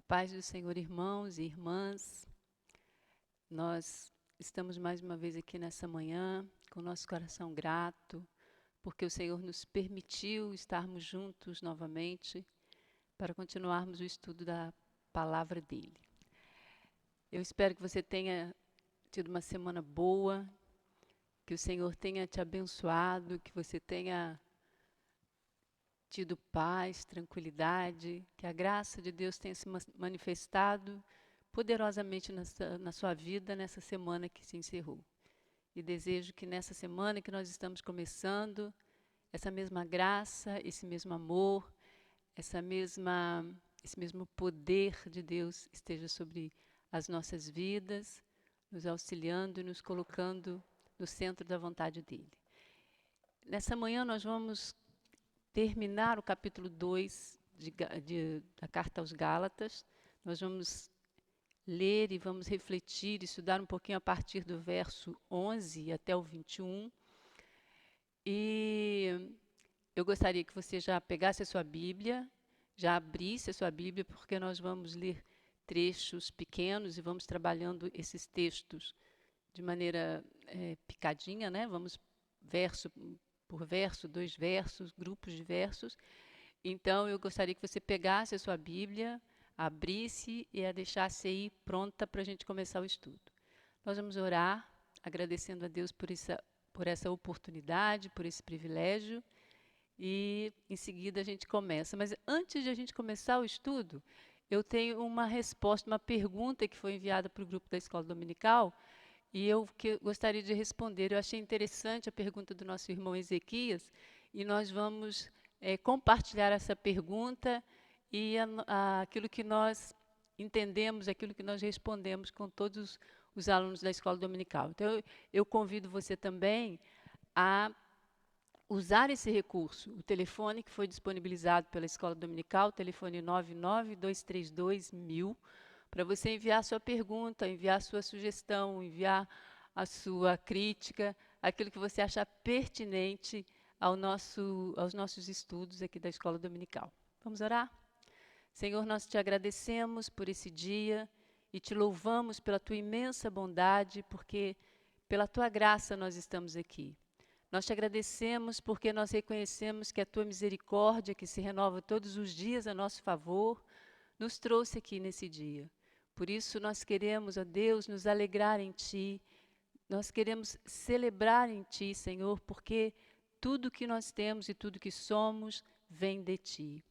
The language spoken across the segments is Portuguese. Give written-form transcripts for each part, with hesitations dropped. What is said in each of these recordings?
Paz do Senhor, irmãos e irmãs, nós estamos mais uma vez aqui nessa manhã, com nosso coração grato, porque o Senhor nos permitiu estarmos juntos novamente para continuarmos o estudo da palavra dele. Eu espero que você tenha tido uma semana boa, que o Senhor tenha te abençoado, que você tenha tido paz, tranquilidade, que a graça de Deus tenha se manifestado poderosamente na sua vida nessa semana que se encerrou. E desejo que nessa semana que nós estamos começando, essa mesma graça, esse mesmo amor, esse mesmo poder de Deus esteja sobre as nossas vidas, nos auxiliando e nos colocando no centro da vontade dEle. Nessa manhã nós vamos terminar o capítulo 2 da Carta aos Gálatas. Nós vamos ler e vamos refletir, estudar um pouquinho a partir do verso 11 até o 21. E eu gostaria que você já pegasse a sua Bíblia, já abrisse a sua Bíblia, porque nós vamos ler trechos pequenos e vamos trabalhando esses textos de maneira picadinha, né? Vamos verso por verso, 2 versos, grupos de versos. Então, eu gostaria que você pegasse a sua Bíblia, abrisse e a deixasse aí pronta para a gente começar o estudo. Nós vamos orar, agradecendo a Deus por essa oportunidade, por esse privilégio, e em seguida a gente começa. Mas antes de a gente começar o estudo, eu tenho uma resposta, uma pergunta que foi enviada para o grupo da Escola Dominical, e eu gostaria de responder. Eu achei interessante a pergunta do nosso irmão Ezequias, e nós vamos compartilhar essa pergunta e aquilo que nós entendemos, aquilo que nós respondemos com todos os alunos da Escola Dominical. Então, eu convido você também a usar esse recurso, o telefone que foi disponibilizado pela Escola Dominical, telefone 992321000, para você enviar sua pergunta, enviar sua sugestão, enviar a sua crítica, aquilo que você achar pertinente aos nossos estudos aqui da Escola Dominical. Vamos orar? Senhor, nós te agradecemos por esse dia e te louvamos pela tua imensa bondade, porque pela tua graça nós estamos aqui. Nós te agradecemos porque nós reconhecemos que a tua misericórdia, que se renova todos os dias a nosso favor, nos trouxe aqui nesse dia. Por isso nós queremos, ó Deus, nos alegrar em ti, nós queremos celebrar em ti, Senhor, porque tudo que nós temos e tudo que somos vem de ti.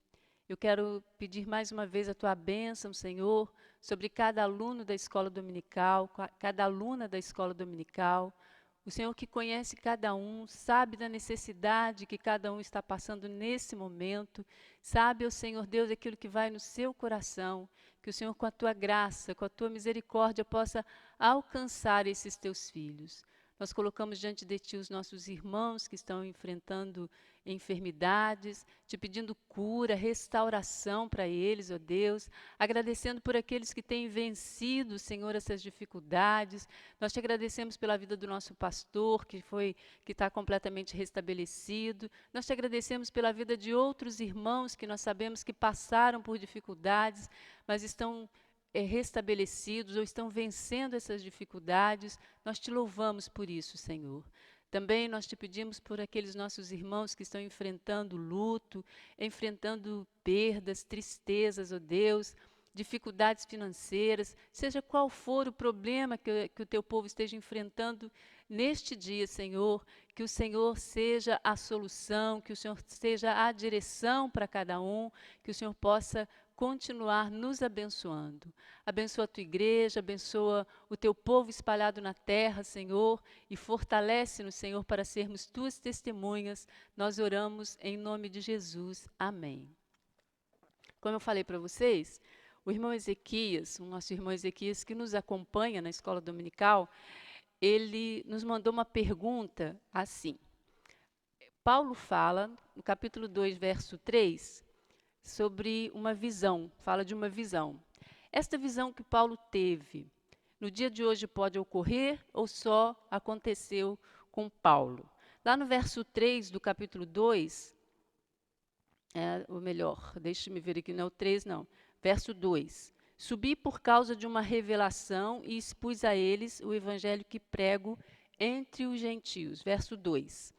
Eu quero pedir mais uma vez a tua bênção, Senhor, sobre cada aluno da escola dominical, cada aluna da escola dominical. O Senhor que conhece cada um, sabe da necessidade que cada um está passando nesse momento, sabe, ó Senhor Deus, aquilo que vai no seu coração, que o Senhor, com a tua graça, com a tua misericórdia, possa alcançar esses teus filhos. Nós colocamos diante de ti os nossos irmãos que estão enfrentando enfermidades, te pedindo cura, restauração para eles, ó Deus, agradecendo por aqueles que têm vencido, Senhor, essas dificuldades. Nós te agradecemos pela vida do nosso pastor, que está completamente restabelecido. Nós te agradecemos pela vida de outros irmãos que nós sabemos que passaram por dificuldades, mas estão restabelecidos ou estão vencendo essas dificuldades. Nós te louvamos por isso, Senhor. Também nós te pedimos por aqueles nossos irmãos que estão enfrentando luto, enfrentando perdas, tristezas, ó Deus, dificuldades financeiras, seja qual for o problema que o teu povo esteja enfrentando neste dia, Senhor, que o Senhor seja a solução, que o Senhor seja a direção para cada um, que o Senhor possa continuar nos abençoando. Abençoa a tua igreja, abençoa o teu povo espalhado na terra, Senhor, e fortalece-nos, Senhor, para sermos tuas testemunhas. Nós oramos em nome de Jesus. Amém. Como eu falei para vocês, o irmão Ezequias, o nosso irmão Ezequias, que nos acompanha na escola dominical, ele nos mandou uma pergunta assim. Paulo fala, no capítulo 2, verso 3, sobre uma visão, fala de uma visão. Esta visão que Paulo teve, no dia de hoje pode ocorrer ou só aconteceu com Paulo? Lá no verso 3 do capítulo 2, ou melhor, deixe-me ver aqui, não é o 3 não, verso 2. Subi por causa de uma revelação e expus a eles o evangelho que prego entre os gentios. Verso 2.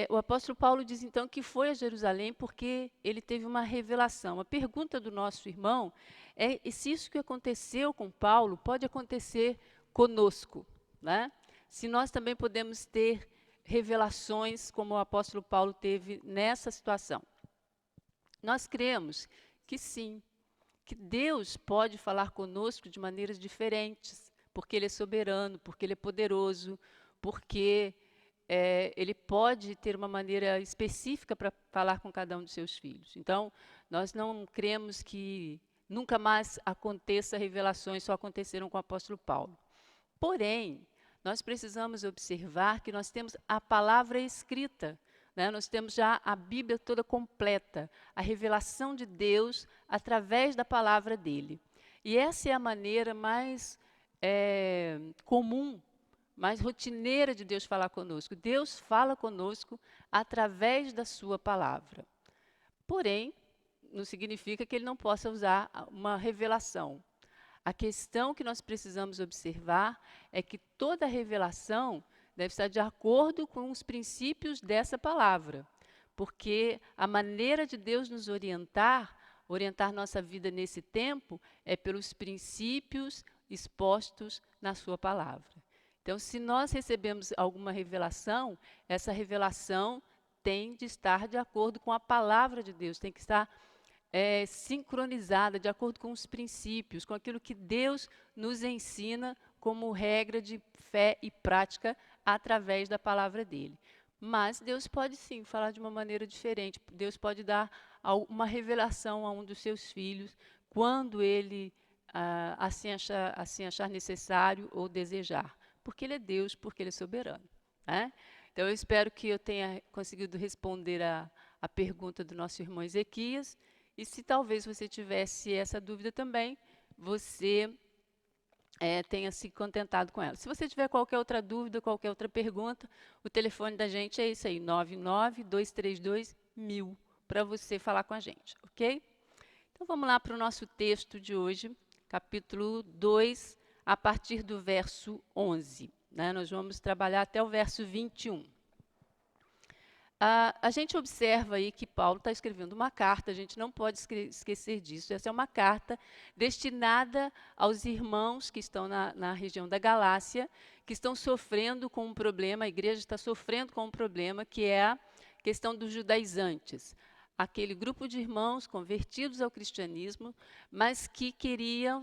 O apóstolo Paulo diz então que foi a Jerusalém porque ele teve uma revelação. A pergunta do nosso irmão é se isso que aconteceu com Paulo pode acontecer conosco, né? Se nós também podemos ter revelações como o apóstolo Paulo teve nessa situação. Nós cremos que sim, que Deus pode falar conosco de maneiras diferentes, porque Ele é soberano, porque Ele é poderoso, porque Ele pode ter uma maneira específica para falar com cada um dos seus filhos. Então, nós não cremos que nunca mais aconteça revelações, só aconteceram com o apóstolo Paulo. Porém, nós precisamos observar que nós temos a palavra escrita, né? Nós temos já a Bíblia toda completa, a revelação de Deus através da palavra dele. E essa é a maneira mais comum, mais rotineira de Deus falar conosco. Deus fala conosco através da sua palavra. Porém, não significa que ele não possa usar uma revelação. A questão que nós precisamos observar é que toda revelação deve estar de acordo com os princípios dessa palavra, porque a maneira de Deus nos orientar nossa vida nesse tempo, é pelos princípios expostos na sua palavra. Então, se nós recebemos alguma revelação, essa revelação tem de estar de acordo com a palavra de Deus, tem que estar sincronizada, de acordo com os princípios, com aquilo que Deus nos ensina como regra de fé e prática através da palavra dele. Mas Deus pode sim falar de uma maneira diferente. Deus pode dar uma revelação a um dos seus filhos quando ele assim achar necessário ou desejar. Porque ele é Deus, porque ele é soberano, né? Então, eu espero que eu tenha conseguido responder a pergunta do nosso irmão Ezequias. E se talvez você tivesse essa dúvida também, você tenha se contentado com ela. Se você tiver qualquer outra dúvida, qualquer outra pergunta, o telefone da gente é esse aí, 99-232-1000, para você falar com a gente, ok? Então, vamos lá para o nosso texto de hoje, capítulo 2, a partir do verso 11. Né? Nós vamos trabalhar até o verso 21. A gente observa aí que Paulo está escrevendo uma carta, a gente não pode esquecer disso. Essa é uma carta destinada aos irmãos que estão na região da Galácia, que estão sofrendo com um problema, a igreja está sofrendo com um problema, que é a questão dos judaizantes. Aquele grupo de irmãos convertidos ao cristianismo, mas que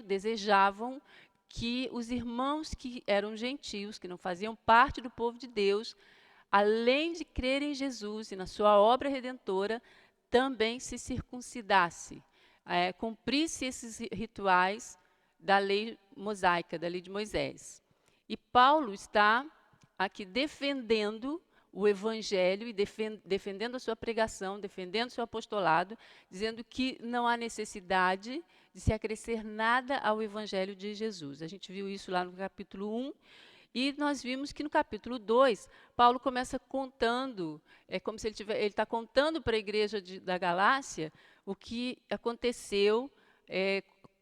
desejavam que os irmãos que eram gentios, que não faziam parte do povo de Deus, além de crer em Jesus e na sua obra redentora, também se circuncidasse, cumprisse esses rituais da lei mosaica, da lei de Moisés. E Paulo está aqui defendendo o evangelho e defendendo a sua pregação, defendendo o seu apostolado, dizendo que não há necessidade de se acrescer nada ao evangelho de Jesus. A gente viu isso lá no capítulo 1, e nós vimos que no capítulo 2, Paulo começa contando, é como se ele está contando para a igreja da Galácia o que aconteceu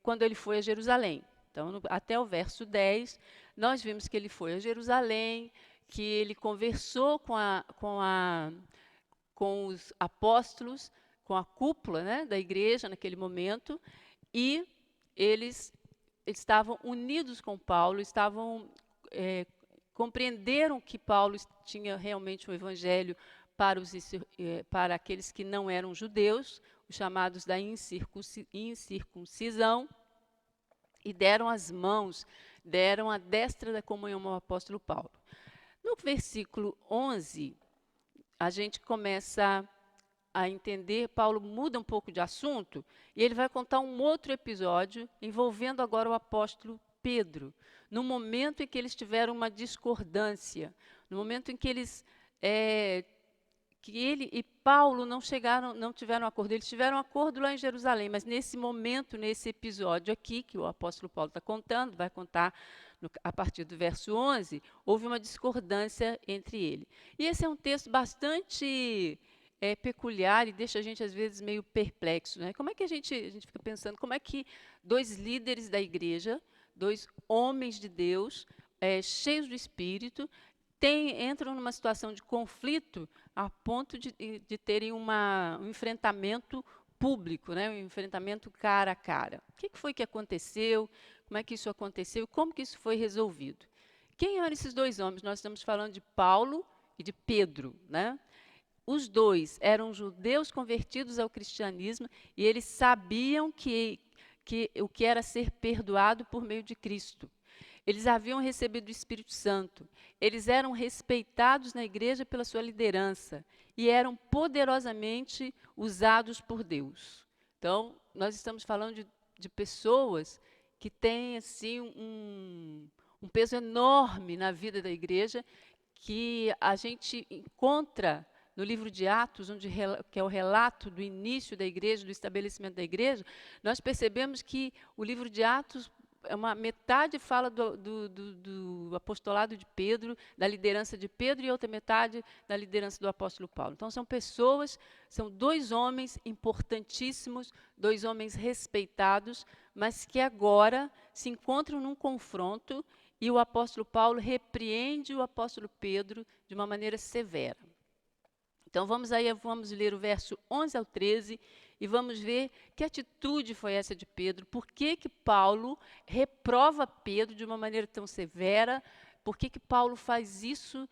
quando ele foi a Jerusalém. Então, até o verso 10, nós vimos que ele foi a Jerusalém, que ele conversou com os apóstolos, com a cúpula, né, da igreja naquele momento, e eles estavam unidos com Paulo, compreenderam que Paulo tinha realmente um evangelho para aqueles que não eram judeus, os chamados da incircuncisão, e deram as mãos, deram a destra da comunhão ao apóstolo Paulo. No versículo 11, a gente começa a entender, Paulo muda um pouco de assunto, e ele vai contar um outro episódio envolvendo agora o apóstolo Pedro, no momento em que eles tiveram uma discordância, no momento em que que ele e Paulo não tiveram acordo. Eles tiveram acordo lá em Jerusalém, mas nesse momento, nesse episódio aqui, que o apóstolo Paulo está contando, vai contar a partir do verso 11, houve uma discordância entre ele. E esse é um texto bastante é peculiar e deixa a gente, às vezes, meio perplexo, né? Como é que a gente fica pensando, como é que dois líderes da igreja, dois homens de Deus, cheios do Espírito, entram numa situação de conflito a ponto de terem um enfrentamento público, né? Um enfrentamento cara a cara. O que foi que aconteceu? Como é que isso aconteceu? Como que isso foi resolvido? Quem eram esses dois homens? Nós estamos falando de Paulo e de Pedro, né? Os dois eram judeus convertidos ao cristianismo e eles sabiam que o que era ser perdoado por meio de Cristo. Eles haviam recebido o Espírito Santo. Eles eram respeitados na igreja pela sua liderança e eram poderosamente usados por Deus. Então, nós estamos falando de pessoas que têm assim um peso enorme na vida da igreja, que a gente encontra no livro de Atos, que é o relato do início da igreja, do estabelecimento da igreja. Nós percebemos que o livro de Atos, uma metade fala do apostolado de Pedro, da liderança de Pedro, e outra metade da liderança do apóstolo Paulo. Então, são dois homens importantíssimos, dois homens respeitados, mas que agora se encontram num confronto e o apóstolo Paulo repreende o apóstolo Pedro de uma maneira severa. Então, vamos ler o verso 11 ao 13 e vamos ver que atitude foi essa de Pedro, por que Paulo reprova Pedro de uma maneira tão severa, por que Paulo faz isso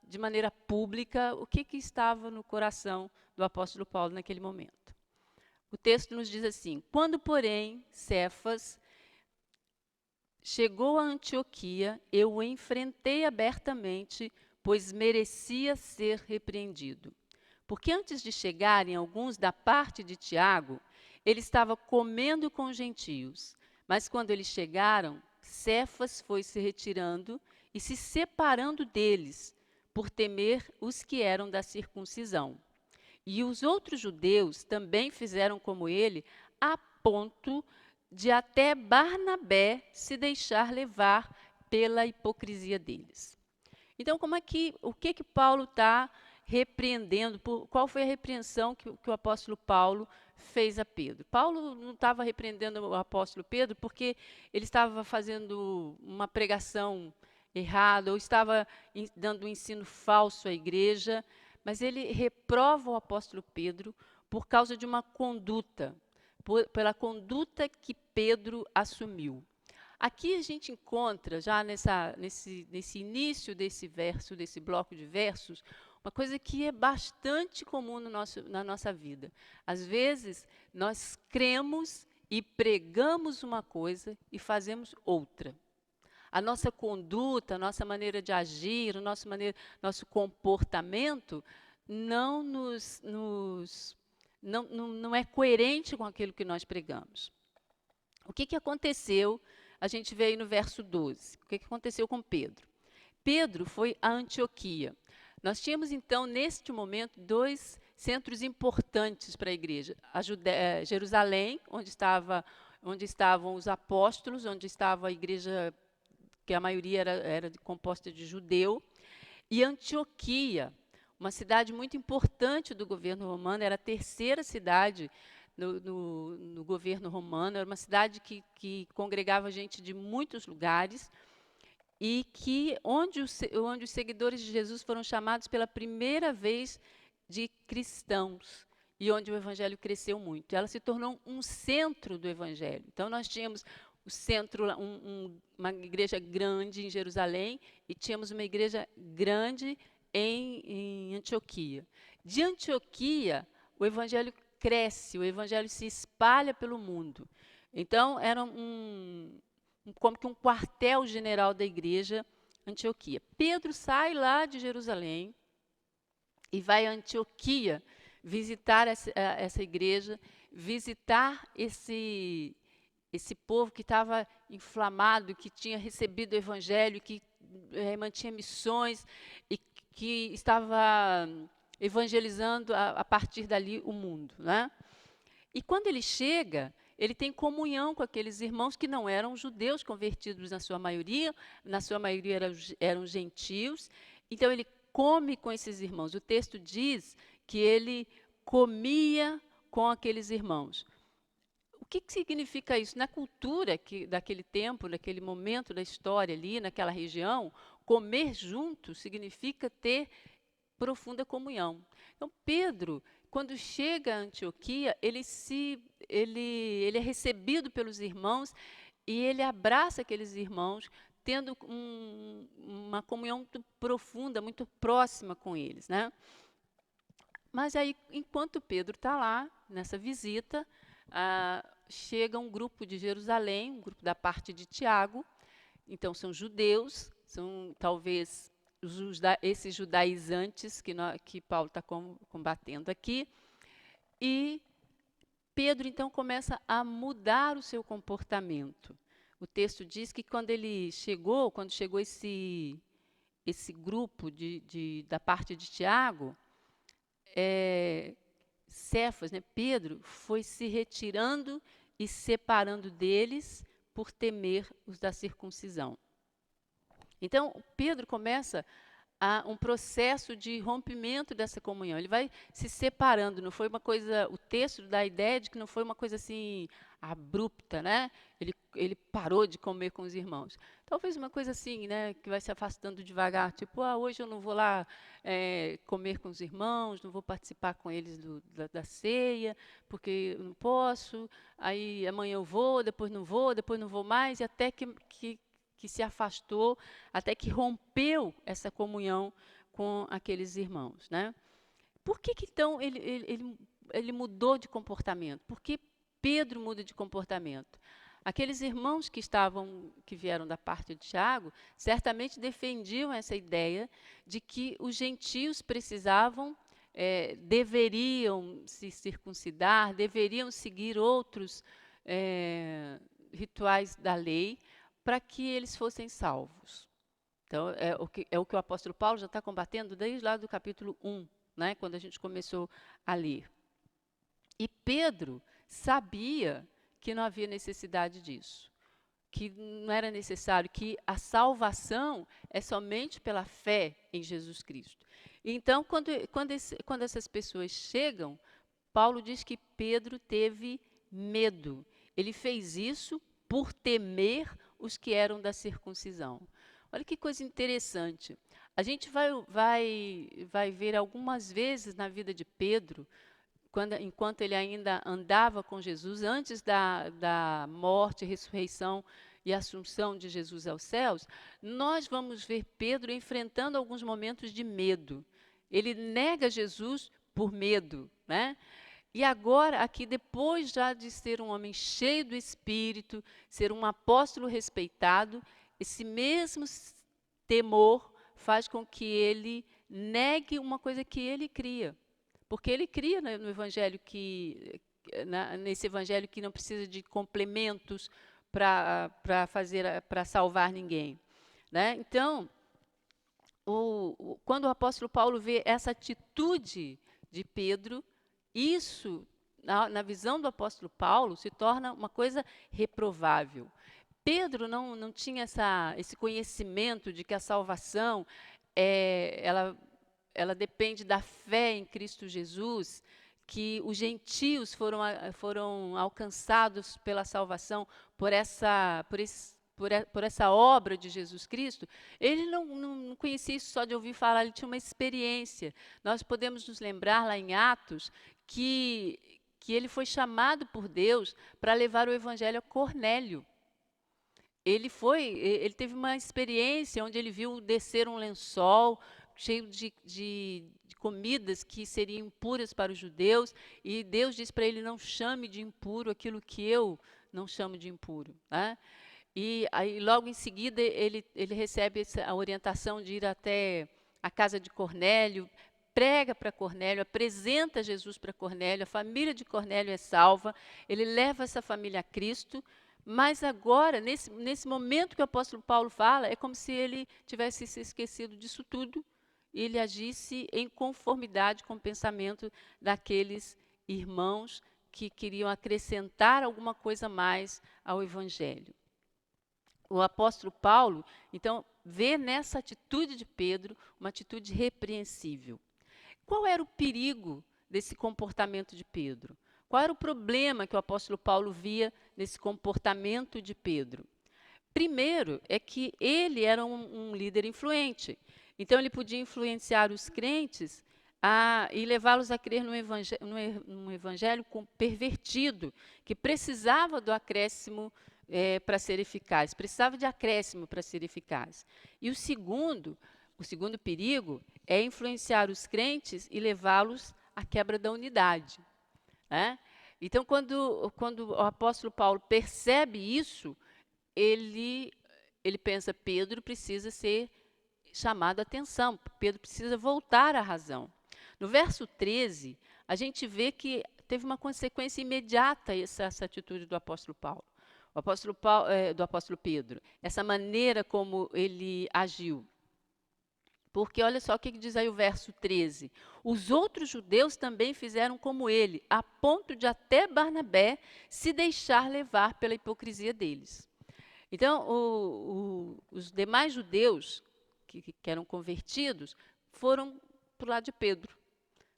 de maneira pública, o que estava no coração do apóstolo Paulo naquele momento. O texto nos diz assim: quando, porém, Cefas chegou a Antioquia, eu o enfrentei abertamente, pois merecia ser repreendido. Porque antes de chegarem alguns da parte de Tiago, ele estava comendo com os gentios. Mas quando eles chegaram, Cefas foi se retirando e se separando deles, por temer os que eram da circuncisão. E os outros judeus também fizeram como ele, a ponto de até Barnabé se deixar levar pela hipocrisia deles. Então, o que Paulo está repreendendo? Qual foi a repreensão que o apóstolo Paulo fez a Pedro? Paulo não estava repreendendo o apóstolo Pedro porque ele estava fazendo uma pregação errada ou estava dando um ensino falso à igreja, mas ele reprova o apóstolo Pedro por causa de uma conduta, pela conduta que Pedro assumiu. Aqui a gente encontra, já nesse início desse bloco de versos, uma coisa que é bastante comum na nossa vida. Às vezes, nós cremos e pregamos uma coisa e fazemos outra. A nossa conduta, a nossa maneira de agir, nosso comportamento não é coerente com aquilo que nós pregamos. O que aconteceu? A gente vê aí no verso 12. O que aconteceu com Pedro? Pedro foi a Antioquia. Nós tínhamos, então, neste momento, dois centros importantes para a igreja. Jerusalém, onde estavam os apóstolos, onde estava a igreja, que a maioria era composta de judeu, e Antioquia, uma cidade muito importante do governo romano, era a terceira cidade no governo romano, era uma cidade que congregava gente de muitos lugares e onde os seguidores de Jesus foram chamados pela primeira vez de cristãos e onde o evangelho cresceu muito. Ela se tornou um centro do evangelho. Então, nós tínhamos o centro, uma igreja grande em Jerusalém e tínhamos uma igreja grande em Antioquia. De Antioquia, o evangelho cresce, o evangelho se espalha pelo mundo. Então, era como que um quartel-general da igreja, Antioquia. Pedro sai lá de Jerusalém e vai a Antioquia visitar essa igreja, visitar esse povo que estava inflamado, que tinha recebido o evangelho, que mantinha missões e que estava evangelizando a partir dali o mundo, né? E quando ele chega, ele tem comunhão com aqueles irmãos que não eram judeus convertidos na sua maioria eram gentios. Então ele come com esses irmãos. O texto diz que ele comia com aqueles irmãos. O que significa isso? Na cultura daquele tempo, naquele momento da história ali, naquela região, comer junto significa ter profunda comunhão. Então, Pedro, quando chega a Antioquia, ele é recebido pelos irmãos e ele abraça aqueles irmãos, tendo uma comunhão muito profunda, muito próxima com eles, né? Mas aí, enquanto Pedro está lá, nessa visita, chega um grupo de Jerusalém, um grupo da parte de Tiago. Então, são judeus, são talvez esses judaizantes que Paulo está combatendo aqui. E Pedro, então, começa a mudar o seu comportamento. O texto diz que quando chegou esse grupo da parte de Tiago, Cefas, né, Pedro, foi se retirando e separando deles por temer os da circuncisão. Então, Pedro começa um processo de rompimento dessa comunhão. Ele vai se separando, não foi uma coisa, o texto dá a ideia de que não foi uma coisa assim abrupta, né? Ele parou de comer com os irmãos. Talvez uma coisa assim, né, que vai se afastando devagar, tipo, hoje eu não vou lá comer com os irmãos, não vou participar com eles da ceia, porque eu não posso, aí amanhã eu vou, depois não vou mais, e até que se afastou, até que rompeu essa comunhão com aqueles irmãos, né? Por que então ele mudou de comportamento? Por que Pedro muda de comportamento? Aqueles irmãos que vieram da parte de Tiago, certamente defendiam essa ideia de que os gentios deveriam se circuncidar, deveriam seguir outros rituais da lei, para que eles fossem salvos. Então, é o que o apóstolo Paulo já está combatendo desde lá do capítulo 1, né, quando a gente começou a ler. E Pedro sabia que não havia necessidade disso, que não era necessário, que a salvação é somente pela fé em Jesus Cristo. Então, quando essas pessoas chegam, Paulo diz que Pedro teve medo. Ele fez isso por temer os que eram da circuncisão. Olha que coisa interessante. A gente vai ver algumas vezes na vida de Pedro, enquanto ele ainda andava com Jesus, antes da morte, ressurreição e assunção de Jesus aos céus, nós vamos ver Pedro enfrentando alguns momentos de medo. Ele nega Jesus por medo, né? E agora, aqui, depois já de ser um homem cheio do Espírito, ser um apóstolo respeitado, esse mesmo temor faz com que ele negue uma coisa que ele cria. Porque ele cria no evangelho nesse evangelho que não precisa de complementos para salvar ninguém, né? Então, quando o apóstolo Paulo vê essa atitude de Pedro, isso, na visão do apóstolo Paulo, se torna uma coisa reprovável. Pedro não tinha esse conhecimento de que a salvação ela depende da fé em Cristo Jesus, que os gentios foram alcançados pela salvação por essa obra de Jesus Cristo. Ele não conhecia isso só de ouvir falar, ele tinha uma experiência. Nós podemos nos lembrar lá em Atos que ele foi chamado por Deus para levar o evangelho a Cornélio. Ele teve uma experiência onde ele viu descer um lençol cheio de comidas que seriam impuras para os judeus, e Deus disse para ele: não chame de impuro aquilo que eu não chamo de impuro, né? E aí, logo em seguida, ele recebe a orientação de ir até a casa de Cornélio, prega para Cornélio, apresenta Jesus para Cornélio, a família de Cornélio é salva, ele leva essa família a Cristo, mas agora, nesse momento que o apóstolo Paulo fala, é como se ele tivesse se esquecido disso tudo e ele agisse em conformidade com o pensamento daqueles irmãos que queriam acrescentar alguma coisa mais ao evangelho. O apóstolo Paulo, então, vê nessa atitude de Pedro uma atitude repreensível. Qual era o perigo desse comportamento de Pedro? Qual era o problema que o apóstolo Paulo via nesse comportamento de Pedro? Primeiro, é que ele era um líder influente. Então, ele podia influenciar os crentes e levá-los a crer num evangelho pervertido, que precisava do acréscimo para ser eficaz, precisava de acréscimo para ser eficaz. E o segundo perigo é influenciar os crentes e levá-los à quebra da unidade, né? Então, quando o apóstolo Paulo percebe isso, ele pensa, Pedro precisa ser chamado a atenção, Pedro precisa voltar à razão. No verso 13, a gente vê que teve uma consequência imediata essa atitude do apóstolo Paulo. Do apóstolo Pedro, essa maneira como ele agiu. Porque olha só o que diz aí o verso 13. Os outros judeus também fizeram como ele, a ponto de até Barnabé se deixar levar pela hipocrisia deles. Então, os demais judeus que eram convertidos foram para o lado de Pedro.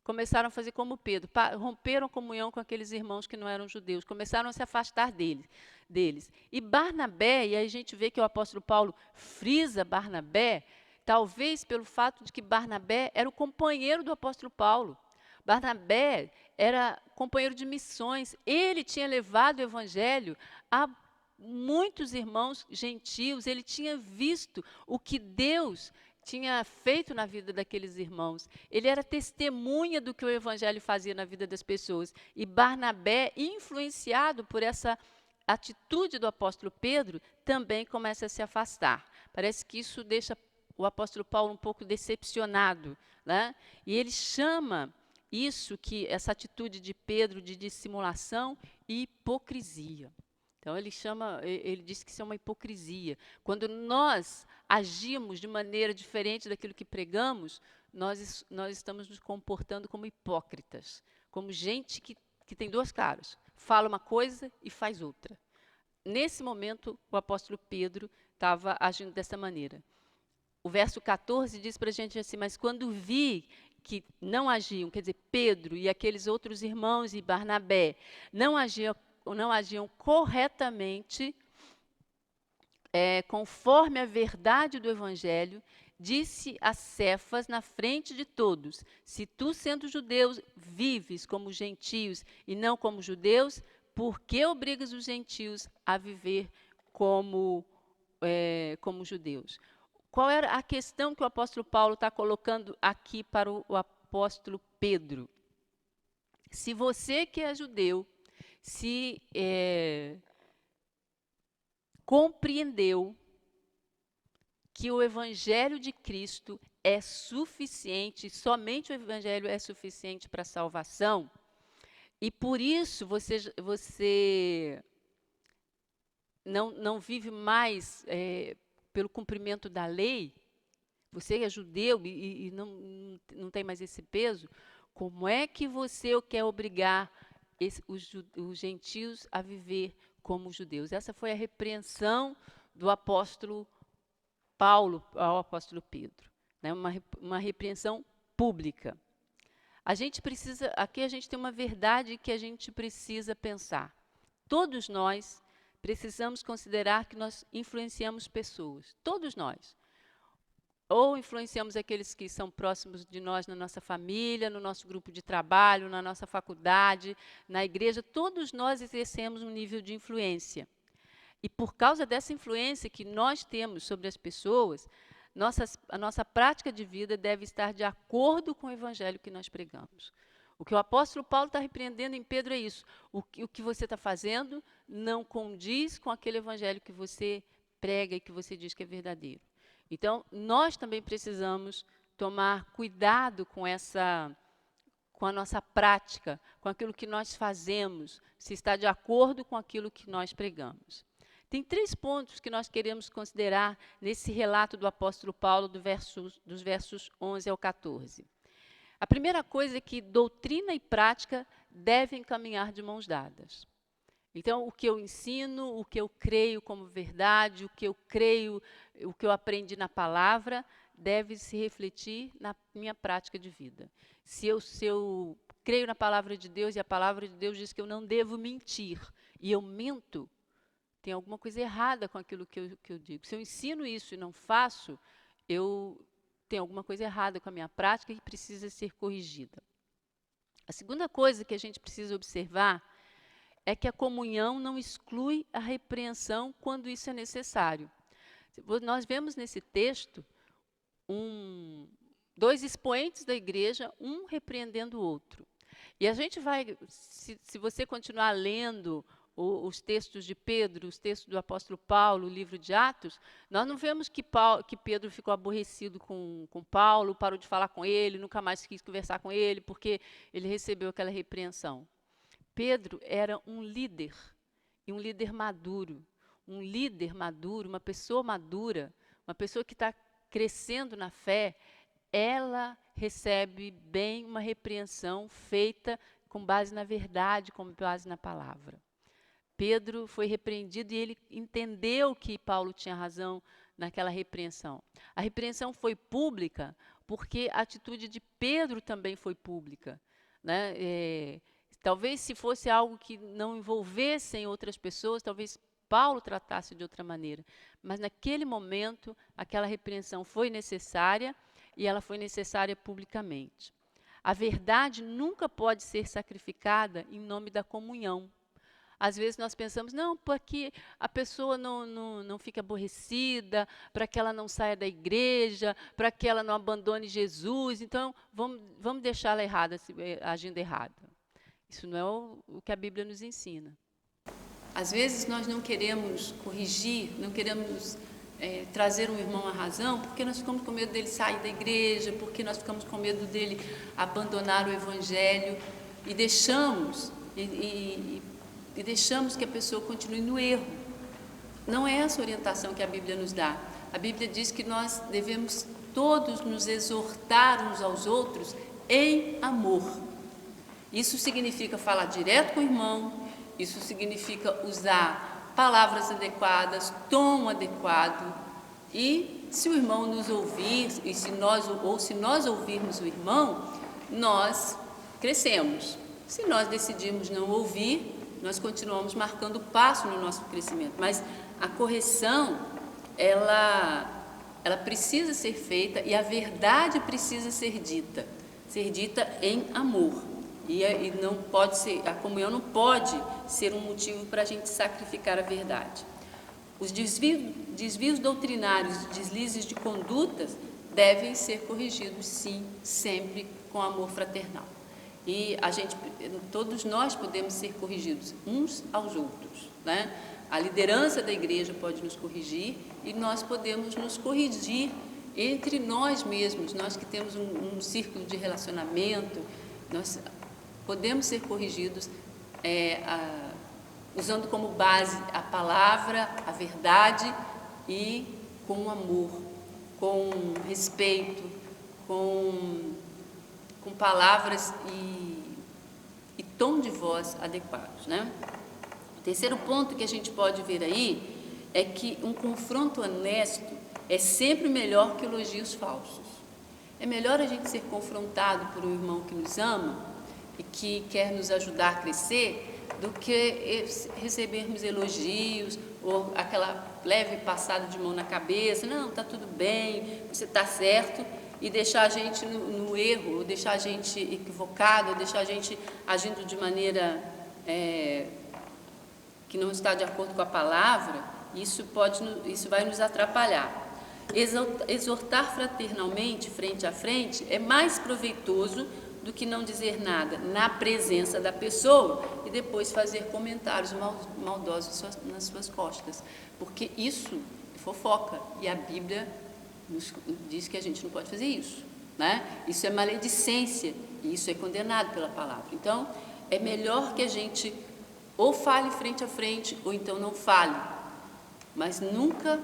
Começaram a fazer como Pedro, romperam a comunhão com aqueles irmãos que não eram judeus, começaram a se afastar deles. E Barnabé, e aí a gente vê que o apóstolo Paulo frisa Barnabé, talvez pelo fato de que Barnabé era o companheiro do apóstolo Paulo. Barnabé era companheiro de missões, ele tinha levado o evangelho a muitos irmãos gentios, ele tinha visto o que Deus tinha feito na vida daqueles irmãos. Ele era testemunha do que o evangelho fazia na vida das pessoas. E Barnabé, influenciado por essa atitude do apóstolo Pedro, também começa a se afastar. Parece que isso deixa o apóstolo Paulo um pouco decepcionado, né? E ele chama essa atitude de Pedro de dissimulação e hipocrisia. Então, ele diz que isso é uma hipocrisia. Quando nós agimos de maneira diferente daquilo que pregamos, nós estamos nos comportando como hipócritas, como gente que tem duas caras, fala uma coisa e faz outra. Nesse momento, o apóstolo Pedro estava agindo dessa maneira. O verso 14 diz para a gente assim, mas quando vi que não agiam, quer dizer, Pedro e aqueles outros irmãos e Barnabé, não agiam corretamente, conforme a verdade do Evangelho, disse a Cefas na frente de todos, se tu, sendo judeu, vives como gentios e não como judeus, por que obrigas os gentios a viver como judeus? Qual era a questão que o apóstolo Paulo está colocando aqui para o apóstolo Pedro? Se você que é judeu, se compreendeu que o Evangelho de Cristo é suficiente, somente o Evangelho é suficiente para a salvação, e por isso você não vive mais pelo cumprimento da lei, você é judeu e não tem mais esse peso, como é que você quer obrigar os gentios a viver como judeus? Essa foi a repreensão do apóstolo Paulo ao apóstolo Pedro, né? Uma repreensão pública. Aqui a gente tem uma verdade que a gente precisa pensar. Todos nós precisamos considerar que nós influenciamos pessoas, todos nós. Ou influenciamos aqueles que são próximos de nós na nossa família, no nosso grupo de trabalho, na nossa faculdade, na igreja, todos nós exercemos um nível de influência. E por causa dessa influência que nós temos sobre as pessoas, a nossa prática de vida deve estar de acordo com o evangelho que nós pregamos. O que o apóstolo Paulo está repreendendo em Pedro é isso. O que você está fazendo não condiz com aquele evangelho que você prega e que você diz que é verdadeiro. Então, nós também precisamos tomar cuidado com a nossa prática, com aquilo que nós fazemos, se está de acordo com aquilo que nós pregamos. Tem 3 pontos que nós queremos considerar nesse relato do apóstolo Paulo dos versos 11 ao 14. A primeira coisa é que doutrina e prática devem caminhar de mãos dadas. Então, o que eu ensino, o que eu creio como verdade, o que eu creio, o que eu aprendi na palavra, deve se refletir na minha prática de vida. Se eu creio na palavra de Deus e a palavra de Deus diz que eu não devo mentir e eu minto, tem alguma coisa errada com aquilo que eu digo. Se eu ensino isso e não faço, tem alguma coisa errada com a minha prática e precisa ser corrigida. A segunda coisa que a gente precisa observar é que a comunhão não exclui a repreensão quando isso é necessário. Nós vemos nesse texto dois expoentes da igreja, um repreendendo o outro. E a gente vai, se você continuar lendo os textos de Pedro, os textos do apóstolo Paulo, o livro de Atos, nós não vemos que Pedro ficou aborrecido com Paulo, parou de falar com ele, nunca mais quis conversar com ele, porque ele recebeu aquela repreensão. Pedro era um líder, e um líder maduro. Um líder maduro, uma pessoa madura, uma pessoa que está crescendo na fé, ela recebe bem uma repreensão feita com base na verdade, com base na palavra. Pedro foi repreendido e ele entendeu que Paulo tinha razão naquela repreensão. A repreensão foi pública porque a atitude de Pedro também foi pública, né? Talvez se fosse algo que não envolvessem outras pessoas, talvez Paulo tratasse de outra maneira. Mas naquele momento, aquela repreensão foi necessária e ela foi necessária publicamente. A verdade nunca pode ser sacrificada em nome da comunhão. Às vezes nós pensamos, não, para que a pessoa não fique aborrecida, para que ela não saia da igreja, para que ela não abandone Jesus, então vamos deixá-la errada, agindo errado. Isso não é o que a Bíblia nos ensina. Às vezes nós não queremos corrigir, não queremos trazer um irmão à razão, porque nós ficamos com medo dele sair da igreja, porque nós ficamos com medo dele abandonar o evangelho e deixamos que a pessoa continue no erro. Não é essa orientação que a Bíblia nos dá. A Bíblia diz que nós devemos todos nos exortar uns aos outros em amor. Isso significa falar direto com o irmão, isso significa usar palavras adequadas, tom adequado. E se o irmão nos ouvir, se nós ouvirmos o irmão, nós crescemos. Se nós decidimos não ouvir, nós continuamos marcando passo no nosso crescimento. Mas a correção, ela precisa ser feita e a verdade precisa ser dita em amor. E não pode ser, a comunhão não pode ser um motivo para a gente sacrificar a verdade. Os desvios doutrinários, deslizes de condutas devem ser corrigidos, sim, sempre com amor fraternal. E todos nós podemos ser corrigidos uns aos outros, né? A liderança da igreja pode nos corrigir e nós podemos nos corrigir entre nós mesmos, nós que temos um círculo de relacionamento, nós podemos ser corrigidos usando como base a palavra, a verdade e com amor, com respeito, com palavras e tom de voz adequados, né? O terceiro ponto que a gente pode ver aí é que um confronto honesto é sempre melhor que elogios falsos. É melhor a gente ser confrontado por um irmão que nos ama e que quer nos ajudar a crescer do que recebermos elogios ou aquela leve passada de mão na cabeça, não, está tudo bem, você está certo, e deixar a gente no erro, ou deixar a gente equivocado, ou deixar a gente agindo de maneira que não está de acordo com a palavra, isso vai nos atrapalhar. Exortar fraternalmente, frente a frente, é mais proveitoso do que não dizer nada na presença da pessoa e depois fazer comentários maldosos nas suas costas, porque isso é fofoca, e a Bíblia nos diz que a gente não pode fazer isso, né? Isso é maledicência e isso é condenado pela palavra. Então, é melhor que a gente ou fale frente a frente ou então não fale, mas nunca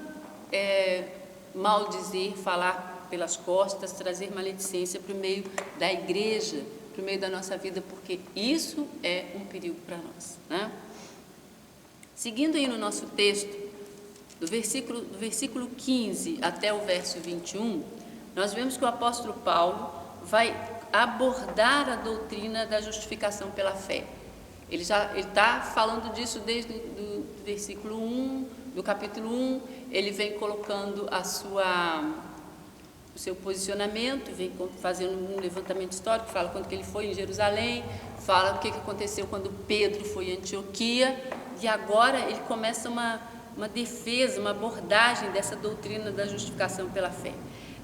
maldizer, falar pelas costas, trazer maledicência para o meio da igreja, para o meio da nossa vida, porque isso é um perigo para nós, né? Seguindo aí no nosso texto, do versículo 15 até o verso 21, nós vemos que o apóstolo Paulo vai abordar a doutrina da justificação pela fé. Ele está falando disso desde o versículo 1, do capítulo 1, ele vem colocando o seu posicionamento, vem fazendo um levantamento histórico, fala quando que ele foi em Jerusalém, fala o que aconteceu quando Pedro foi em Antioquia, e agora ele começa uma defesa, uma abordagem dessa doutrina da justificação pela fé.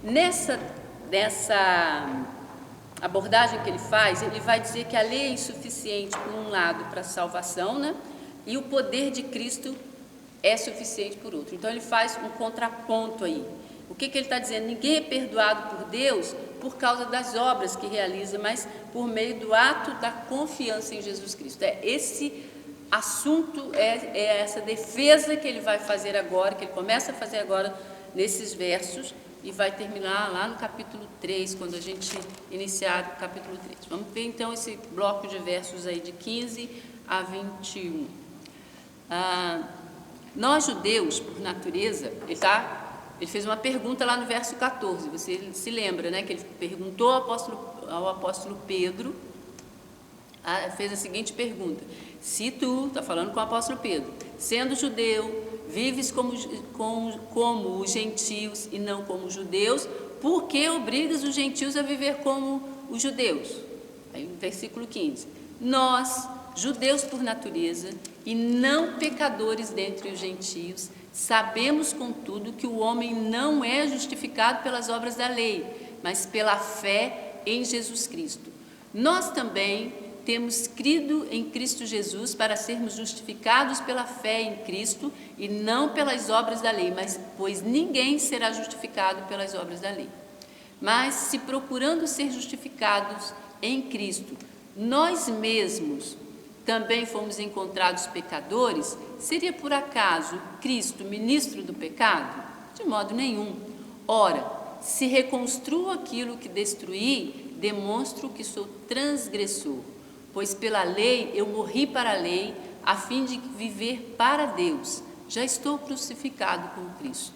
Nessa abordagem que ele faz, ele vai dizer que a lei é insuficiente, por um lado, para a salvação, né? E o poder de Cristo é suficiente por outro. Então ele faz um contraponto aí. O que ele está dizendo? Ninguém é perdoado por Deus por causa das obras que realiza, mas por meio do ato da confiança em Jesus Cristo. É esse assunto, é essa defesa que ele vai fazer agora, que ele começa a fazer agora nesses versos, e vai terminar lá no capítulo 3, quando a gente iniciar o capítulo 3. Vamos ver então esse bloco de versos aí de 15 a 21. Nós judeus, por natureza, ele fez uma pergunta lá no verso 14, você se lembra, né, que ele perguntou ao apóstolo Pedro, fez a seguinte pergunta: se tu, está falando com o apóstolo Pedro, sendo judeu, vives como os gentios e não como os judeus, por que obrigas os gentios a viver como os judeus? Aí no versículo 15, nós, judeus por natureza e não pecadores dentre os gentios, sabemos, contudo, que o homem não é justificado pelas obras da lei, mas pela fé em Jesus Cristo. Nós também temos crido em Cristo Jesus para sermos justificados pela fé em Cristo e não pelas obras da lei, pois ninguém será justificado pelas obras da lei. Mas se procurando ser justificados em Cristo, nós mesmos também fomos encontrados pecadores, seria por acaso Cristo ministro do pecado? De modo nenhum. Ora, se reconstruo aquilo que destruí, demonstro que sou transgressor, pois pela lei eu morri para a lei, a fim de viver para Deus. Já estou crucificado com Cristo.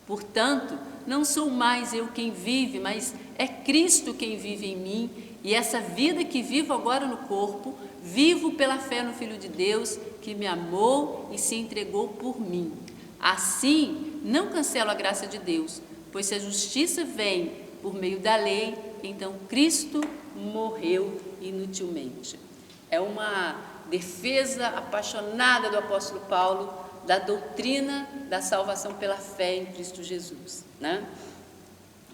Portanto, não sou mais eu quem vive, mas é Cristo quem vive em mim, e essa vida que vivo agora no corpo, vivo pela fé no Filho de Deus, que me amou e se entregou por mim. Assim, não cancelo a graça de Deus, pois se a justiça vem por meio da lei, então Cristo morreu inutilmente. É uma defesa apaixonada do apóstolo Paulo da doutrina da salvação pela fé em Cristo Jesus, né?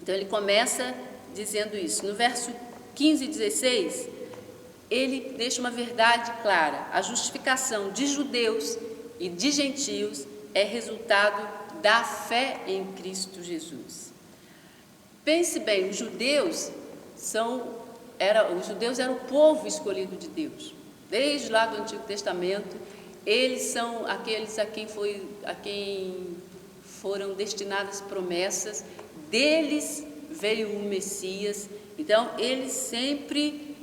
Então ele começa dizendo isso. No verso 15 e 16, ele deixa uma verdade clara: a justificação de judeus e de gentios é resultado da fé em Cristo Jesus. Pense bem, os judeus eram o povo escolhido de Deus. Desde lá do Antigo Testamento, eles são aqueles a quem foram destinadas promessas, deles veio o Messias. Então, eles sempre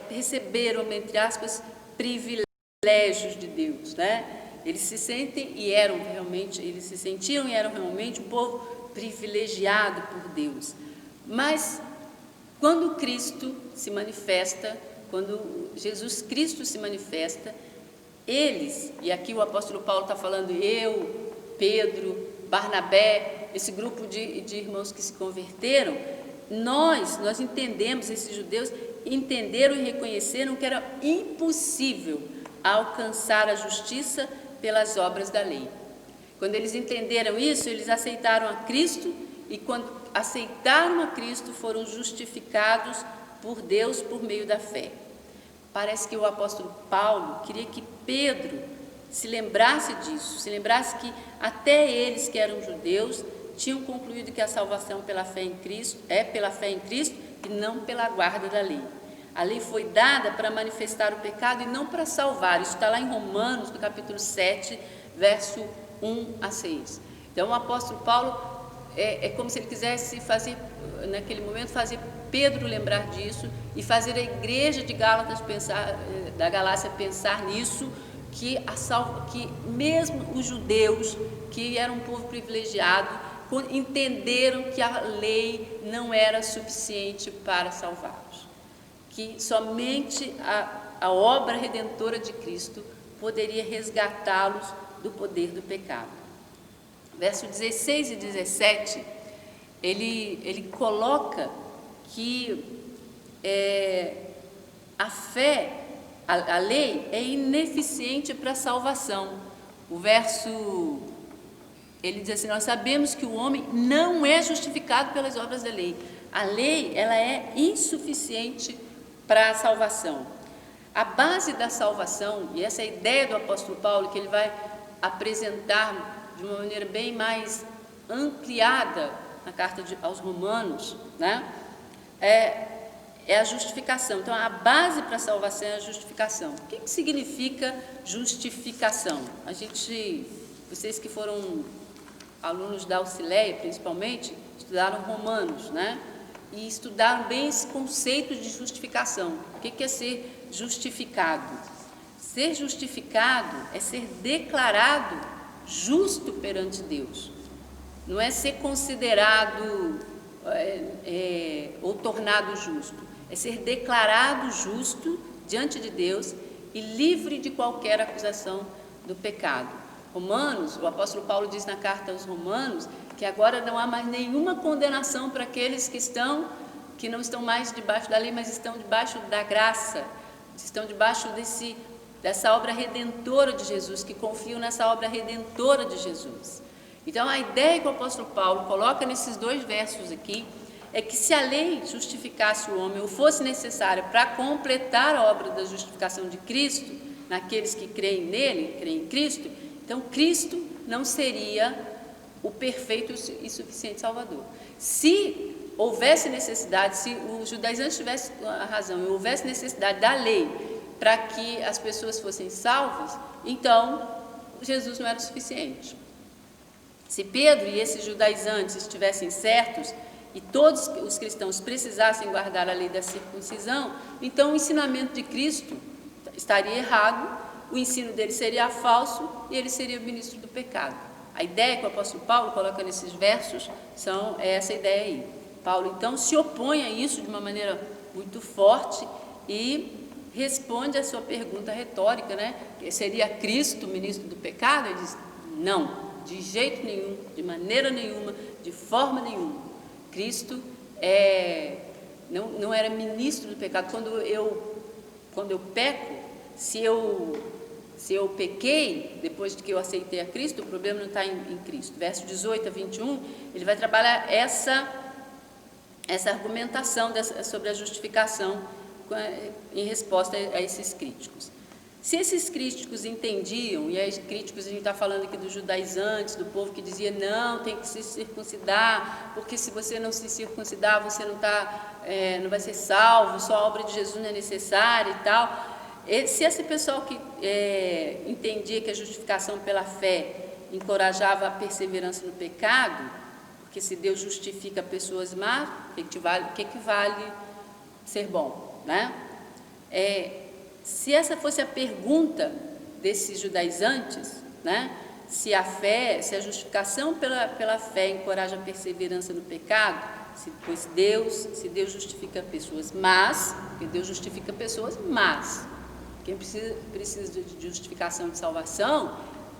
receberam, entre aspas, privilégios de Deus, né? Eles se sentiam e eram realmente um povo privilegiado por Deus. Mas quando Cristo se manifesta, quando Jesus Cristo se manifesta, eles, e aqui o apóstolo Paulo está falando, eu, Pedro, Barnabé, esse grupo de irmãos que se converteram, nós entendemos, esses judeus entenderam e reconheceram que era impossível alcançar a justiça pelas obras da lei. Quando eles entenderam isso, eles aceitaram a Cristo, e quando aceitaram a Cristo, foram justificados por Deus por meio da fé. Parece que o apóstolo Paulo queria que Pedro se lembrasse disso, se lembrasse que até eles que eram judeus tinham concluído que a salvação pela fé em Cristo é pela fé em Cristo e não pela guarda da lei. A lei foi dada para manifestar o pecado e não para salvar. Isso está lá em Romanos, no capítulo 7, verso 1 a 6. Então o apóstolo Paulo é como se ele quisesse fazer, naquele momento, fazer Pedro lembrar disso e fazer a igreja de Gálatas da Galácia pensar nisso, que mesmo os judeus, que eram um povo privilegiado, entenderam que a lei não era suficiente para salvá-los, que somente a obra redentora de Cristo poderia resgatá-los do poder do pecado. Verso 16 e 17, ele coloca que a fé, a lei é ineficiente para a salvação. O verso, ele diz assim: nós sabemos que o homem não é justificado pelas obras da lei. A lei, ela é insuficiente para a salvação. A base da salvação, e essa é a ideia do apóstolo Paulo, que ele vai apresentar de uma maneira bem mais ampliada na carta aos Romanos, né? É a justificação. Então, a base para a salvação é a justificação. O que significa justificação? Vocês que foram alunos da Auxileia, principalmente, estudaram Romanos, né? E estudaram bem esse conceito de justificação. O que é ser justificado? Ser justificado é ser declarado justo perante Deus. Não é ser considerado ou tornado justo. É ser declarado justo diante de Deus e livre de qualquer acusação do pecado. Romanos, o apóstolo Paulo diz na carta aos Romanos que agora não há mais nenhuma condenação para aqueles que não estão mais debaixo da lei, mas estão debaixo da graça, estão debaixo dessa obra redentora de Jesus, que confiam nessa obra redentora de Jesus. Então, a ideia que o apóstolo Paulo coloca nesses 2 versos aqui é que se a lei justificasse o homem ou fosse necessária para completar a obra da justificação de Cristo, naqueles que creem nele, creem em Cristo, então Cristo não seria o perfeito e suficiente Salvador. Se houvesse necessidade, se os judaizantes tivessem a razão e houvesse necessidade da lei para que as pessoas fossem salvas, então Jesus não era o suficiente. Se Pedro e esses judaizantes estivessem certos e todos os cristãos precisassem guardar a lei da circuncisão, então o ensinamento de Cristo estaria errado, o ensino dele seria falso e ele seria ministro do pecado. A ideia que o apóstolo Paulo coloca nesses versos é essa ideia aí. Paulo então se opõe a isso de uma maneira muito forte e responde a sua pergunta retórica, né? Seria Cristo o ministro do pecado? Ele diz: não, de jeito nenhum, de maneira nenhuma, de forma nenhuma. Cristo não era ministro do pecado. Quando eu peco, se eu pequei, depois de que eu aceitei a Cristo, o problema não está em Cristo. Verso 18 a 21, ele vai trabalhar essa argumentação sobre a justificação em resposta a esses críticos. Se esses críticos entendiam, e aí críticos a gente está falando aqui dos judaizantes, do povo que dizia não, tem que se circuncidar, porque se você não se circuncidar, você não vai ser salvo, só a obra de Jesus não é necessária e tal. Se esse pessoal que entendia que a justificação pela fé encorajava a perseverança no pecado, porque se Deus justifica pessoas más, o que vale ser bom? Né? Se essa fosse a pergunta desses judaizantes, né? Se a justificação pela fé encoraja a perseverança no pecado, se Deus justifica pessoas más, porque Deus justifica pessoas más. Quem precisa de justificação de salvação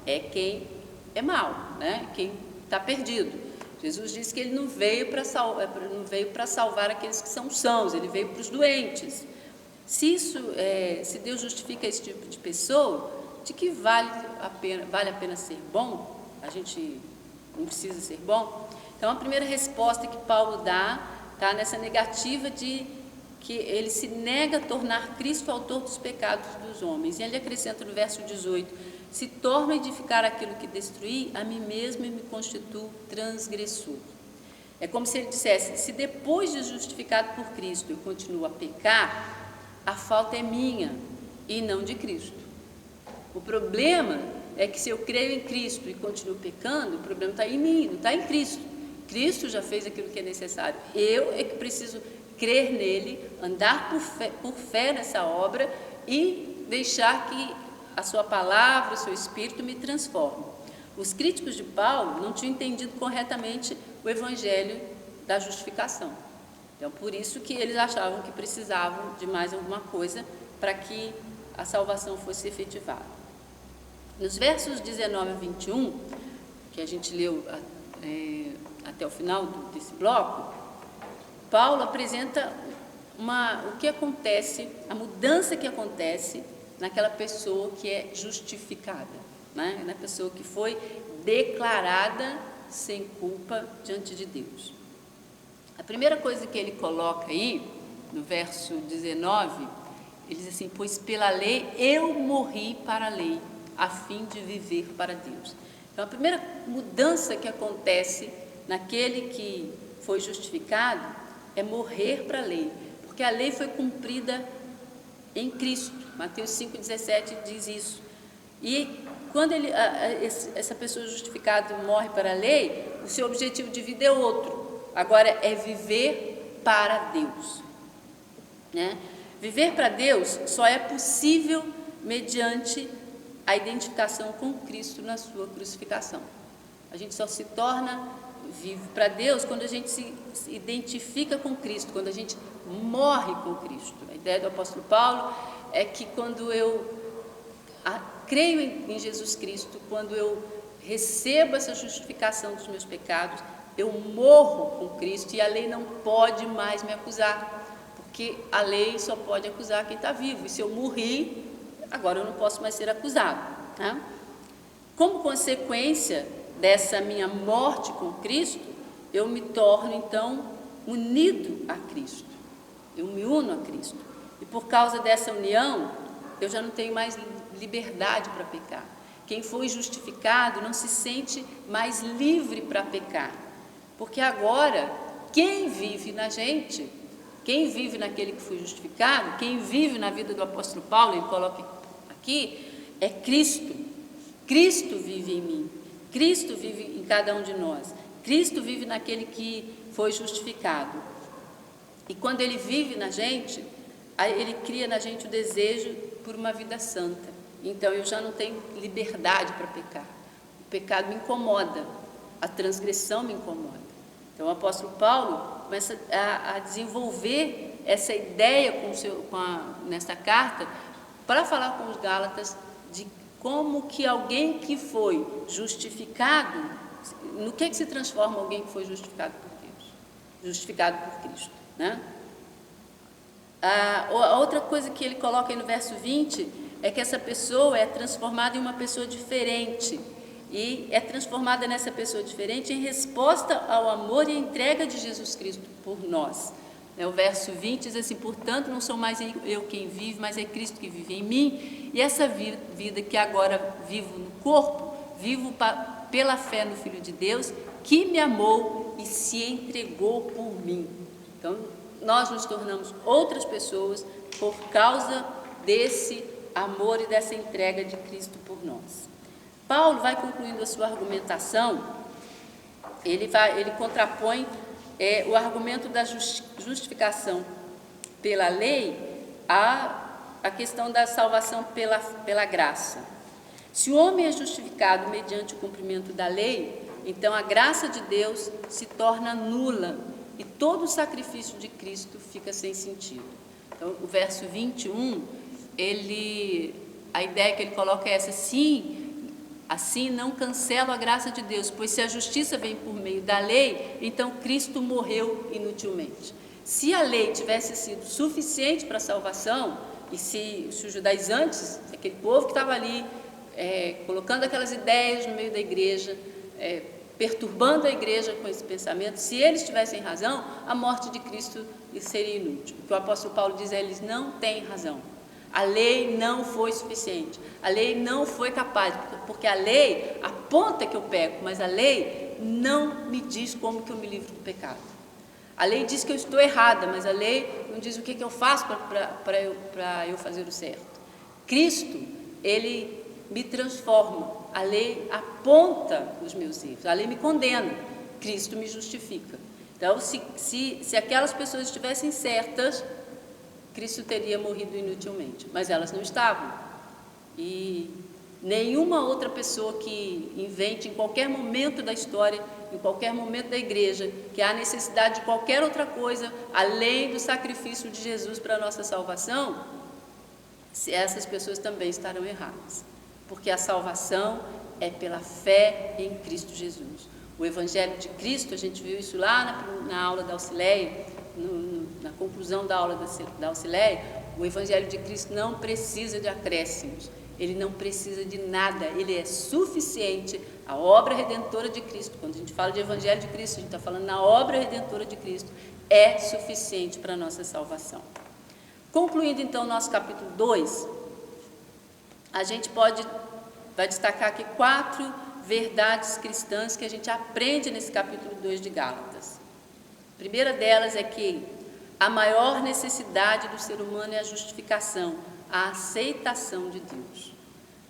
é quem é mau, né? Quem está perdido. Jesus disse que ele não veio para salvar aqueles que são sãos, ele veio para os doentes. Se Deus justifica esse tipo de pessoa, de que vale a pena ser bom? A gente não precisa ser bom? Então, a primeira resposta que Paulo dá está nessa negativa de que ele se nega a tornar Cristo autor dos pecados dos homens. E ele acrescenta no verso 18: se torno a edificar aquilo que destruí, a mim mesmo e me constituo transgressor. É como se ele dissesse: se depois de justificado por Cristo eu continuo a pecar, a falta é minha e não de Cristo. O problema é que se eu creio em Cristo e continuo pecando, o problema está em mim, não está em Cristo. Cristo já fez aquilo que é necessário. Eu é que preciso crer nele, andar por fé nessa obra e deixar que a sua palavra, o seu Espírito me transforme. Os críticos de Paulo não tinham entendido corretamente o evangelho da justificação. Então, por isso que eles achavam que precisavam de mais alguma coisa para que a salvação fosse efetivada. Nos versos 19 a 21, que a gente leu até o final desse bloco, Paulo apresenta o que acontece, a mudança que acontece naquela pessoa que é justificada, né? Na pessoa que foi declarada sem culpa diante de Deus. A primeira coisa que ele coloca aí, no verso 19, ele diz assim: pois pela lei eu morri para a lei, a fim de viver para Deus. Então, a primeira mudança que acontece naquele que foi justificado é morrer para a lei, porque a lei foi cumprida em Cristo. Mateus 5,17 diz isso. E quando essa pessoa justificada morre para a lei, o seu objetivo de vida é outro. Agora é viver para Deus, né? Viver para Deus só é possível mediante a identificação com Cristo na sua crucificação. A gente só se torna vivo para Deus quando a gente se identifica com Cristo, quando a gente morre com Cristo. A ideia do apóstolo Paulo é que quando eu creio em Jesus Cristo, quando eu recebo essa justificação dos meus pecados, eu morro com Cristo e a lei não pode mais me acusar, porque a lei só pode acusar quem está vivo, e se eu morrer, agora eu não posso mais ser acusado, né? Como consequência dessa minha morte com Cristo, eu me torno então unido a Cristo, eu me uno a Cristo, e por causa dessa união, eu já não tenho mais liberdade para pecar. Quem foi justificado não se sente mais livre para pecar, porque agora, quem vive na gente, quem vive naquele que foi justificado, quem vive na vida do apóstolo Paulo, ele coloca aqui, é Cristo. Cristo vive em mim, Cristo vive em cada um de nós, Cristo vive naquele que foi justificado. E quando ele vive na gente, ele cria na gente o desejo por uma vida santa. Então eu já não tenho liberdade para pecar. O pecado me incomoda, a transgressão me incomoda. Então o apóstolo Paulo começa a desenvolver essa ideia nessa carta para falar com os Gálatas de como que alguém que foi justificado, no que se transforma alguém que foi justificado por Deus, justificado por Cristo, né? A outra coisa que ele coloca aí no verso 20 é que essa pessoa é transformada em uma pessoa diferente, e é transformada nessa pessoa diferente em resposta ao amor e à entrega de Jesus Cristo por nós. O verso 20 diz assim: portanto, não sou mais eu quem vive, mas é Cristo que vive em mim, e essa vida que agora vivo no corpo, vivo pela fé no Filho de Deus, que me amou e se entregou por mim. Então, nós nos tornamos outras pessoas por causa desse amor e dessa entrega de Cristo por nós. Paulo vai concluindo a sua argumentação, ele contrapõe o argumento da justificação pela lei à questão da salvação pela graça. Se o homem é justificado mediante o cumprimento da lei, então a graça de Deus se torna nula e todo o sacrifício de Cristo fica sem sentido. Então, o verso 21, a ideia que ele coloca é essa: assim não cancelo a graça de Deus, pois se a justiça vem por meio da lei, então Cristo morreu inutilmente. Se a lei tivesse sido suficiente para a salvação, e se os judaizantes, aquele povo que estava ali, colocando aquelas ideias no meio da igreja, perturbando a igreja com esse pensamento, se eles tivessem razão, a morte de Cristo seria inútil. O que o apóstolo Paulo diz é: eles não têm razão. A lei não foi suficiente, a lei não foi capaz, porque a lei aponta que eu peco, mas a lei não me diz como que eu me livro do pecado. A lei diz que eu estou errada, mas a lei não diz o que eu faço para eu fazer o certo. Cristo, ele me transforma, a lei aponta os meus erros, a lei me condena, Cristo me justifica. Então, se aquelas pessoas estivessem certas, Cristo teria morrido inutilmente, mas elas não estavam. E Nenhuma outra pessoa que invente em qualquer momento da história, em qualquer momento da igreja, que há necessidade de qualquer outra coisa, além do sacrifício de Jesus para a nossa salvação, se essas pessoas também estarão erradas. Porque a salvação é pela fé em Cristo Jesus. O Evangelho de Cristo, a gente viu isso lá na aula da Auxileia, na conclusão da aula da Auxileia, o Evangelho de Cristo não precisa de acréscimos, ele não precisa de nada, ele é suficiente. A obra redentora de Cristo, quando a gente fala de Evangelho de Cristo, a gente está falando na obra redentora de Cristo, é suficiente para a nossa salvação. Concluindo então o nosso capítulo 2, a gente vai destacar aqui 4 verdades cristãs que a gente aprende nesse capítulo 2 de Gálatas. A primeira delas é que a maior necessidade do ser humano é a justificação, a aceitação de Deus.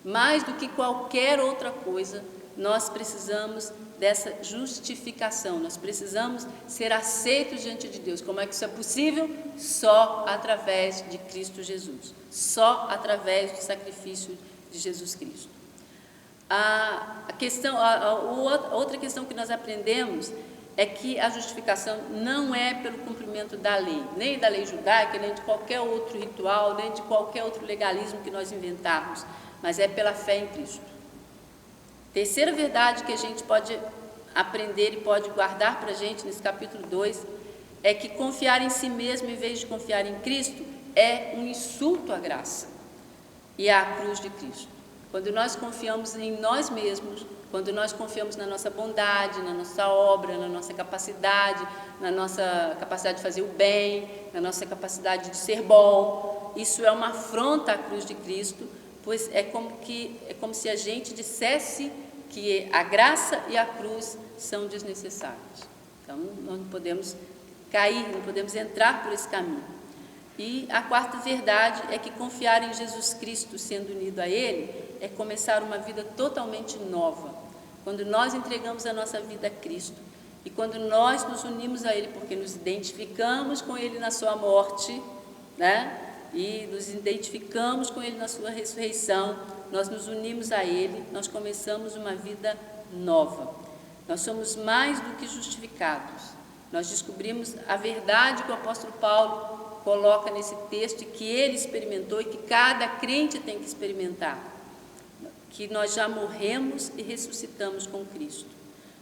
Mais do que qualquer outra coisa, nós precisamos dessa justificação, nós precisamos ser aceitos diante de Deus. Como é que isso é possível? Só através de Cristo Jesus, só através do sacrifício de Jesus Cristo. Outra questão que nós aprendemos é que a justificação não é pelo cumprimento da lei, nem da lei judaica, nem de qualquer outro ritual, nem de qualquer outro legalismo que nós inventarmos, mas é pela fé em Cristo. Terceira verdade que a gente pode aprender e pode guardar para a gente nesse capítulo 2 é que confiar em si mesmo em vez de confiar em Cristo é um insulto à graça e à cruz de Cristo. Quando nós confiamos em nós mesmos, quando nós confiamos na nossa bondade, na nossa obra, na nossa capacidade de fazer o bem, na nossa capacidade de ser bom, isso é uma afronta à cruz de Cristo, pois é como se a gente dissesse que a graça e a cruz são desnecessários. Então, nós não podemos cair, não podemos entrar por esse caminho. E a quarta verdade é que confiar em Jesus Cristo, sendo unido a Ele, é começar uma vida totalmente nova. Quando nós entregamos a nossa vida a Cristo e quando nós nos unimos a Ele, porque nos identificamos com Ele na sua morte, né? E nos identificamos com Ele na sua ressurreição, nós nos unimos a Ele, nós começamos uma vida nova. Nós somos mais do que justificados. Nós descobrimos a verdade que o apóstolo Paulo coloca nesse texto e que ele experimentou e que cada crente tem que experimentar. Que nós já morremos e ressuscitamos com Cristo.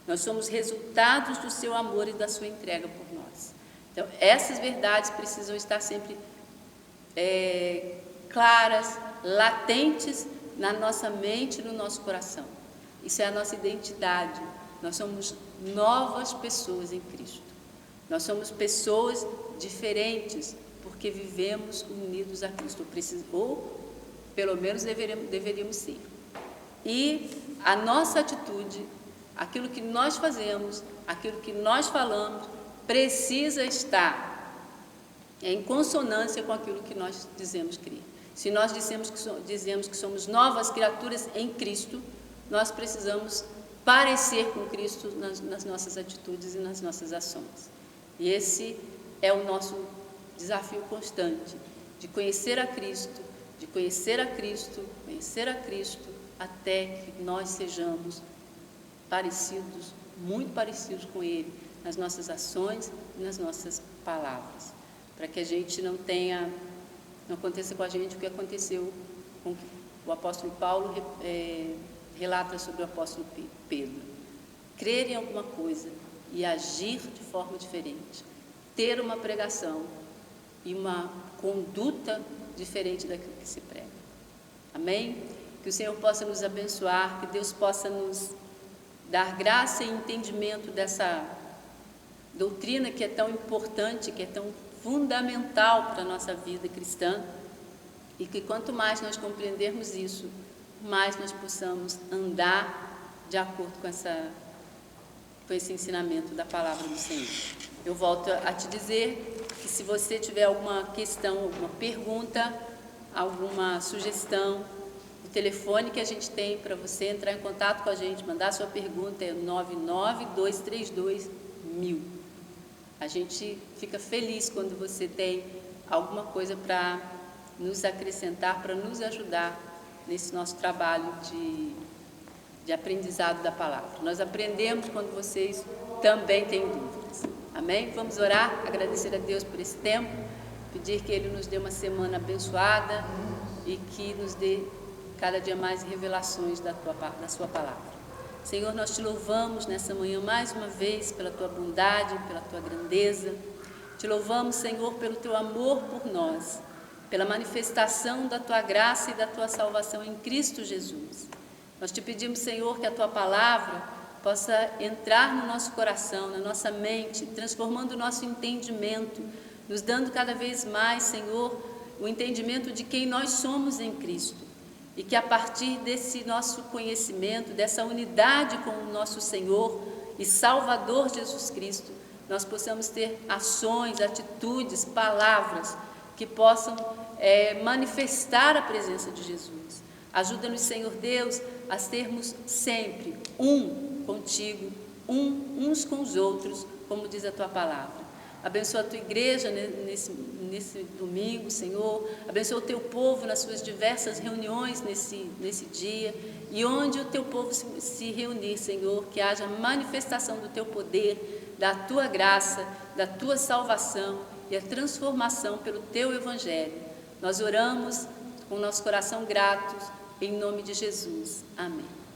Nós somos resultados do seu amor e da sua entrega por nós. Então, essas verdades precisam estar sempre claras, latentes na nossa mente e no nosso coração. Isso é a nossa identidade. Nós somos novas pessoas em Cristo. Nós somos pessoas diferentes porque vivemos unidos a Cristo, ou pelo menos deveríamos ser. E a nossa atitude, aquilo que nós fazemos, aquilo que nós falamos, precisa estar em consonância com aquilo que nós dizemos crer. Se nós dizemos que somos novas criaturas em Cristo, nós precisamos parecer com Cristo nas nossas atitudes e nas nossas ações. E esse é o nosso desafio constante, de conhecer a Cristo, até que nós sejamos parecidos, muito parecidos com Ele, nas nossas ações e nas nossas palavras, para que a gente não aconteça com a gente o que aconteceu com o apóstolo Paulo relata sobre o apóstolo Pedro. Crer em alguma coisa e agir de forma diferente, ter uma pregação e uma conduta diferente daquilo que se prega. Amém? Que o Senhor possa nos abençoar, que Deus possa nos dar graça e entendimento dessa doutrina que é tão importante, que é tão fundamental para a nossa vida cristã, e que quanto mais nós compreendermos isso, mais nós possamos andar de acordo com esse ensinamento da palavra do Senhor. Eu volto a te dizer que se você tiver alguma questão, alguma pergunta, alguma sugestão, o telefone que a gente tem para você entrar em contato com a gente, mandar sua pergunta é 992321000. A gente fica feliz quando você tem alguma coisa para nos acrescentar, para nos ajudar nesse nosso trabalho de aprendizado da palavra. Nós aprendemos quando vocês também têm dúvidas. Amém? Vamos orar, agradecer a Deus por esse tempo, pedir que Ele nos dê uma semana abençoada e que nos dê cada dia mais revelações da sua palavra. Senhor, nós te louvamos nessa manhã mais uma vez pela tua bondade, pela tua grandeza. Te louvamos, Senhor, pelo teu amor por nós, pela manifestação da tua graça e da tua salvação em Cristo Jesus. Nós te pedimos, Senhor, que a tua palavra possa entrar no nosso coração, na nossa mente, transformando o nosso entendimento, nos dando cada vez mais, Senhor, o entendimento de quem nós somos em Cristo. E que a partir desse nosso conhecimento, dessa unidade com o nosso Senhor e Salvador Jesus Cristo, nós possamos ter ações, atitudes, palavras que possam manifestar a presença de Jesus. Ajuda-nos, Senhor Deus, a sermos sempre um contigo, uns com os outros, como diz a tua palavra. Abençoa a tua igreja nesse domingo, Senhor. Abençoa o teu povo nas suas diversas reuniões nesse dia. E onde o teu povo se reunir, Senhor, que haja manifestação do teu poder, da tua graça, da tua salvação e a transformação pelo teu evangelho. Nós oramos com o nosso coração gratos, em nome de Jesus. Amém.